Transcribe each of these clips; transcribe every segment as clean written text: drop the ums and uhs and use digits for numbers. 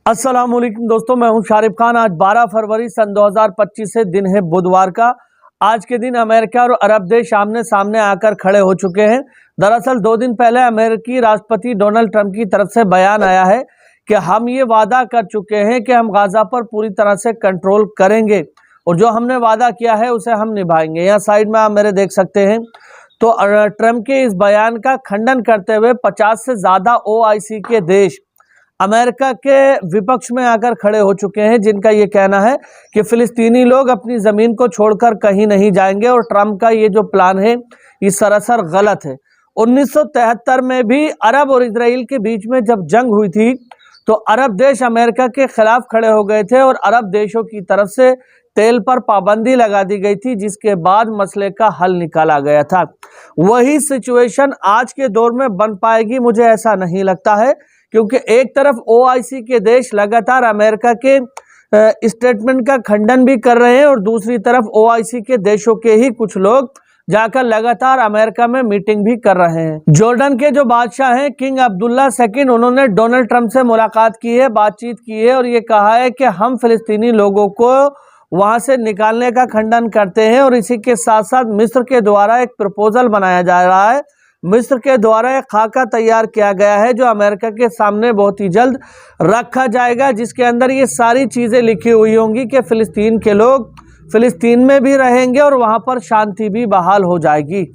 अस्सलाम वालेकुम दोस्तों, मैं हूं शारिफ खान। आज 12 फरवरी सन 2025 से दिन है बुधवार का। आज के दिन अमेरिका और अरब देश आमने सामने आकर खड़े हो चुके हैं। दरअसल 2 दिन पहले अमेरिकी राष्ट्रपति डोनाल्ड ट्रंप की तरफ से बयान आया है कि हम ये वादा कर चुके हैं कि हम गाजा पर पूरी तरह से कंट्रोल करेंगे और जो हमने वादा किया है उसे हम निभाएंगे। यहाँ साइड में आप मेरे देख सकते हैं। तो ट्रंप के इस बयान का खंडन करते हुए 50 से ज़्यादा OIC के देश अमेरिका के विपक्ष में आकर खड़े हो चुके हैं, जिनका ये कहना है कि फिलिस्तीनी लोग अपनी ज़मीन को छोड़कर कहीं नहीं जाएंगे और ट्रंप का ये जो प्लान है ये सरासर गलत है। 1973 में भी अरब और इजराइल के बीच में जब जंग हुई थी तो अरब देश अमेरिका के खिलाफ खड़े हो गए थे और अरब देशों की तरफ से तेल पर पाबंदी लगा दी गई थी, जिसके बाद मसले का हल निकाला गया था। वही सिचुएशन आज के दौर में बन पाएगी, मुझे ऐसा नहीं लगता है, क्योंकि एक तरफ OIC के देश लगातार अमेरिका के स्टेटमेंट का खंडन भी कर रहे हैं और दूसरी तरफ OIC के देशों के ही कुछ लोग जाकर लगातार अमेरिका में मीटिंग भी कर रहे हैं। जॉर्डन के जो बादशाह हैं किंग अब्दुल्ला II, उन्होंने डोनाल्ड ट्रंप से मुलाकात की है, बातचीत की है और ये कहा है कि हम फिलिस्तीनी लोगों को वहां से निकालने का खंडन करते हैं और इसी के साथ साथ मिस्र के द्वारा एक प्रपोजल बनाया जा रहा है। मिस्र के द्वारा एक खाका तैयार किया गया है जो अमेरिका के सामने बहुत ही जल्द रखा जाएगा, जिसके अंदर ये सारी चीज़ें लिखी हुई होंगी कि फिलिस्तीन के लोग फिलिस्तीन में भी रहेंगे और वहाँ पर शांति भी बहाल हो जाएगी।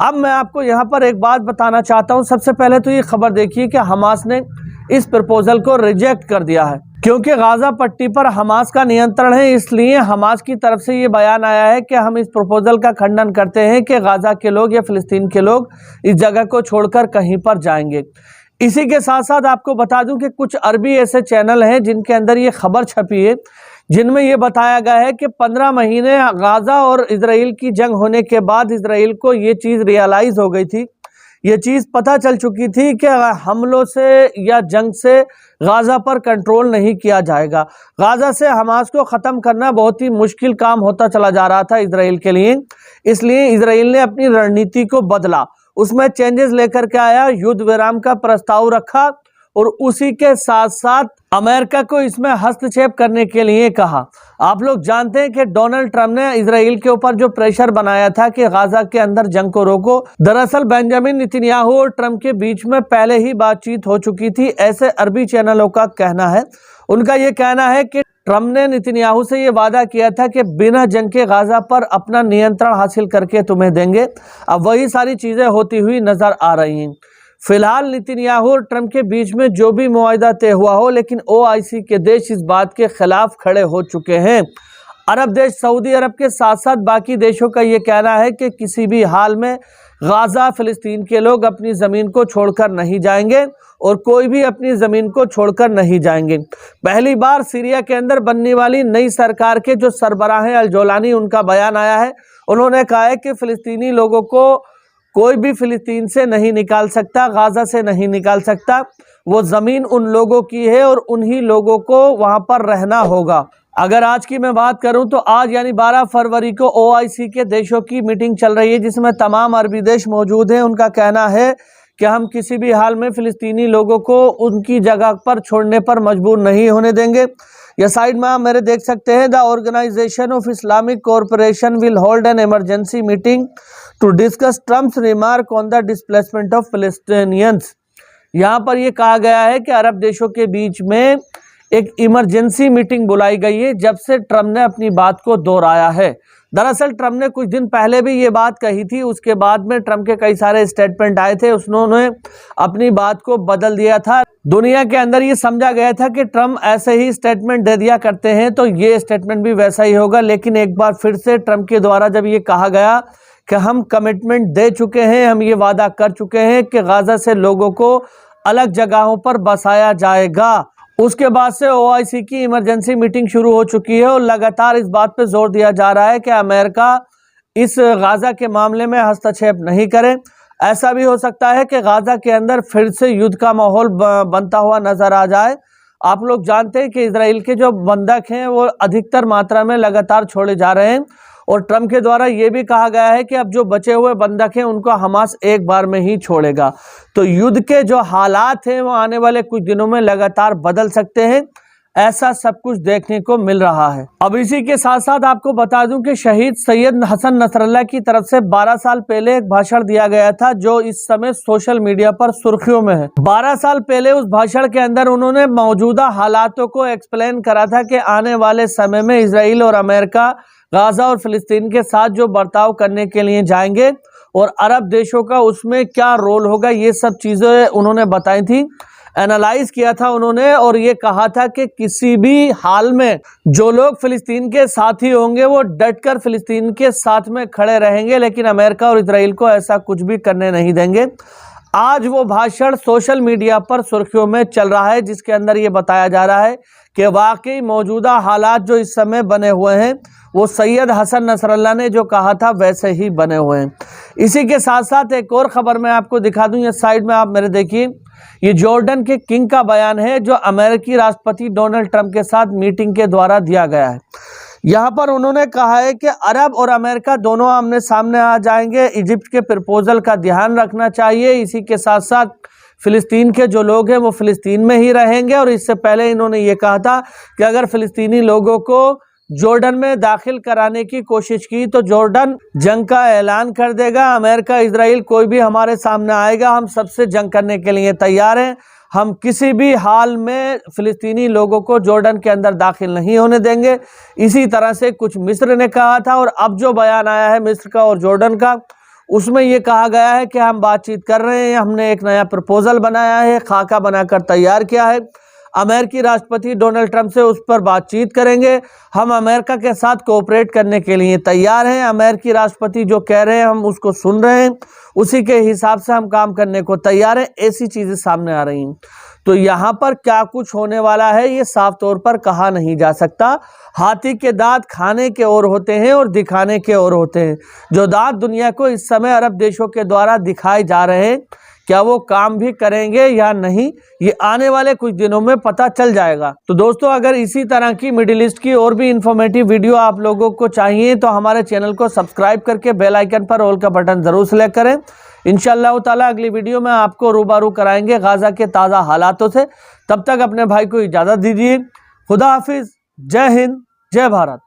अब मैं आपको यहाँ पर एक बात बताना चाहता हूँ। सबसे पहले तो ये खबर देखिए कि हमास ने इस प्रपोजल को रिजेक्ट कर दिया है, क्योंकि गाजा पट्टी पर हमास का नियंत्रण है। इसलिए हमास की तरफ से ये बयान आया है कि हम इस प्रपोजल का खंडन करते हैं कि गाजा के लोग या फिलिस्तीन के लोग इस जगह को छोड़कर कहीं पर जाएंगे। इसी के साथ साथ आपको बता दूं कि कुछ अरबी ऐसे चैनल हैं जिनके अंदर ये खबर छपी है, जिनमें ये बताया गया है कि 15 महीने गाजा और इजराइल की जंग होने के बाद इजराइल को ये चीज़ रियलाइज़ हो गई थी, ये चीज़ पता चल चुकी थी कि हमलों से या जंग से गाजा पर कंट्रोल नहीं किया जाएगा। गाजा से हमास को ख़त्म करना बहुत ही मुश्किल काम होता चला जा रहा था इजराइल के लिए। इसलिए इजराइल ने अपनी रणनीति को बदला, उसमें चेंजेस लेकर के आया, युद्ध विराम का प्रस्ताव रखा और उसी के साथ साथ अमेरिका को इसमें हस्तक्षेप करने के लिए कहा। आप लोग जानते हैं कि डोनाल्ड ट्रंप ने इजराइल के ऊपर जो प्रेशर बनाया था कि गाजा के अंदर जंग को रोको, दरअसल बेंजामिन नेतन्याहू और ट्रंप के बीच में पहले ही बातचीत हो चुकी थी, ऐसे अरबी चैनलों का कहना है। उनका ये कहना है कि ट्रंप ने नेतन्याहू से ये वादा किया था कि बिना जंग के गाजा पर अपना नियंत्रण हासिल करके तुम्हें देंगे। अब वही सारी चीज़ें होती हुई नजर आ रही हैं। फिलहाल नेतन्याहू और ट्रंप के बीच में जो भी मुआहदा तय हुआ हो, लेकिन OIC के देश इस बात के खिलाफ खड़े हो चुके हैं। अरब देश सऊदी अरब के साथ साथ बाकी देशों का ये कहना है कि किसी भी हाल में गाजा फिलिस्तीन के लोग अपनी ज़मीन को छोड़कर नहीं जाएंगे और कोई भी अपनी ज़मीन को छोड़कर नहीं जाएंगे। पहली बार सीरिया के अंदर बनने वाली नई सरकार के जो सरबराह हैं अल-जोलानी, उनका बयान आया है। उन्होंने कहा है कि फ़िलिस्तीनी लोगों को कोई भी फिलिस्तीन से नहीं निकाल सकता, गाजा से नहीं निकाल सकता। वो ज़मीन उन लोगों की है और उन्हीं लोगों को वहाँ पर रहना होगा। अगर आज की मैं बात करूं तो आज यानी 12 फरवरी को OIC के देशों की मीटिंग चल रही है, जिसमें तमाम अरबी देश मौजूद हैं। उनका कहना है कि हम किसी भी हाल में फ़िलिस्तीनी लोगों को उनकी जगह पर छोड़ने पर मजबूर नहीं होने देंगे। यह साइड में आप मेरे देख सकते हैं। The organisation of Islamic corporation will hold an emergency meeting to discuss Trump's remark on the displacement of फिलिस्तीनियंस। यहाँ पर यह कहा गया है कि अरब देशों के बीच में एक इमरजेंसी मीटिंग बुलाई गई है जब से ट्रंप ने अपनी बात को दोहराया है। दरअसल ट्रंप ने कुछ दिन पहले भी ये बात कही थी, उसके बाद में ट्रंप के कई सारे स्टेटमेंट आए थे, उन्होंने अपनी बात को बदल दिया था। दुनिया के अंदर ये समझा गया था कि ट्रंप ऐसे ही स्टेटमेंट दे दिया करते हैं तो ये स्टेटमेंट भी वैसा ही होगा। लेकिन एक बार फिर से ट्रंप के द्वारा जब ये कहा गया कि हम कमिटमेंट दे चुके हैं, हम ये वादा कर चुके हैं कि गाजा से लोगों को अलग जगहों पर बसाया जाएगा, उसके बाद से OIC की इमरजेंसी मीटिंग शुरू हो चुकी है और लगातार इस बात पे जोर दिया जा रहा है कि अमेरिका इस गाजा के मामले में हस्तक्षेप नहीं करे। ऐसा भी हो सकता है कि गाजा के अंदर फिर से युद्ध का माहौल बनता हुआ नजर आ जाए। आप लोग जानते हैं कि इजराइल के जो बंधक हैं वो अधिकतर मात्रा में लगातार छोड़े जा रहे हैं और ट्रंप के द्वारा ये भी कहा गया है कि अब जो बचे हुए बंधक हैं उनको हमास एक बार में ही छोड़ेगा। तो युद्ध के जो हालात हैं वो आने वाले कुछ दिनों में लगातार बदल सकते हैं। ऐसा सब कुछ देखने को मिल रहा है। अब इसी के साथ साथ आपको बता दूं कि शहीद सैयद हसन नसरल्लाह की तरफ से 12 साल पहले एक भाषण दिया गया था जो इस समय सोशल मीडिया पर सुर्खियों में है। 12 साल पहले उस भाषण के अंदर उन्होंने मौजूदा हालातों को एक्सप्लेन करा था कि आने वाले समय में इजराइल और अमेरिका गाजा और फिलिस्तीन के साथ जो बर्ताव करने के लिए जाएंगे और अरब देशों का उसमें क्या रोल होगा, ये सब चीजें उन्होंने बताई थी, एनालाइज किया था उन्होंने। और ये कहा था कि किसी भी हाल में जो लोग फिलिस्तीन के साथी होंगे वो डटकर फिलिस्तीन के साथ में खड़े रहेंगे, लेकिन अमेरिका और इजराइल को ऐसा कुछ भी करने नहीं देंगे। आज वो भाषण सोशल मीडिया पर सुर्खियों में चल रहा है, जिसके अंदर ये बताया जा रहा है कि वाकई मौजूदा हालात जो इस समय बने हुए हैं वो सैयद हसन नसरल्लाह ने जो कहा था वैसे ही बने हुए हैं। इसी के साथ साथ एक और खबर मैं आपको दिखा दूं, ये साइड में आप मेरे देखिए, ये जॉर्डन के किंग का बयान है जो अमेरिकी राष्ट्रपति डोनाल्ड ट्रंप के साथ मीटिंग के द्वारा दिया गया है। यहाँ पर उन्होंने कहा है कि अरब और अमेरिका दोनों आमने सामने आ जाएंगे, इजिप्ट के प्रपोजल का ध्यान रखना चाहिए। इसी के साथ साथ फिलिस्तीन के जो लोग हैं वो फिलिस्तीन में ही रहेंगे। और इससे पहले इन्होंने ये कहा था कि अगर फिलिस्तीनी लोगों को जॉर्डन में दाखिल कराने की कोशिश की तो जॉर्डन जंग का ऐलान कर देगा। अमेरिका इजराइल कोई भी हमारे सामने आएगा, हम सबसे जंग करने के लिए तैयार हैं, हम किसी भी हाल में फिलिस्तीनी लोगों को जॉर्डन के अंदर दाखिल नहीं होने देंगे। इसी तरह से कुछ मिस्र ने कहा था, और अब जो बयान आया है मिस्र का और जॉर्डन का, उसमें ये कहा गया है कि हम बातचीत कर रहे हैं, हमने एक नया प्रपोजल बनाया है, खाका बनाकर तैयार किया है, अमेरिकी राष्ट्रपति डोनाल्ड ट्रंप से उस पर बातचीत करेंगे, हम अमेरिका के साथ कोऑपरेट करने के लिए तैयार हैं, अमेरिकी राष्ट्रपति जो कह रहे हैं हम उसको सुन रहे हैं, उसी के हिसाब से हम काम करने को तैयार हैं। ऐसी चीजें सामने आ रही हैं। तो यहाँ पर क्या कुछ होने वाला है ये साफ तौर पर कहा नहीं जा सकता। हाथी के दांत खाने के और होते हैं और दिखाने के और होते हैं। जो दांत दुनिया को इस समय अरब देशों के द्वारा दिखाए जा रहे हैं, क्या वो काम भी करेंगे या नहीं, ये आने वाले कुछ दिनों में पता चल जाएगा। तो दोस्तों, अगर इसी तरह की मिडिल ईस्ट की और भी इंफॉर्मेटिव वीडियो आप लोगों को चाहिए तो हमारे चैनल को सब्सक्राइब करके बेल आइकन पर ऑल का बटन जरूर सेलेक्ट करें। इंशाअल्लाह ताला अगली वीडियो में आपको रूबरू कराएंगे गाजा के ताज़ा हालातों से। तब तक अपने भाई को इजाज़त दीजिए। खुदा हाफिज, जय हिंद, जय भारत।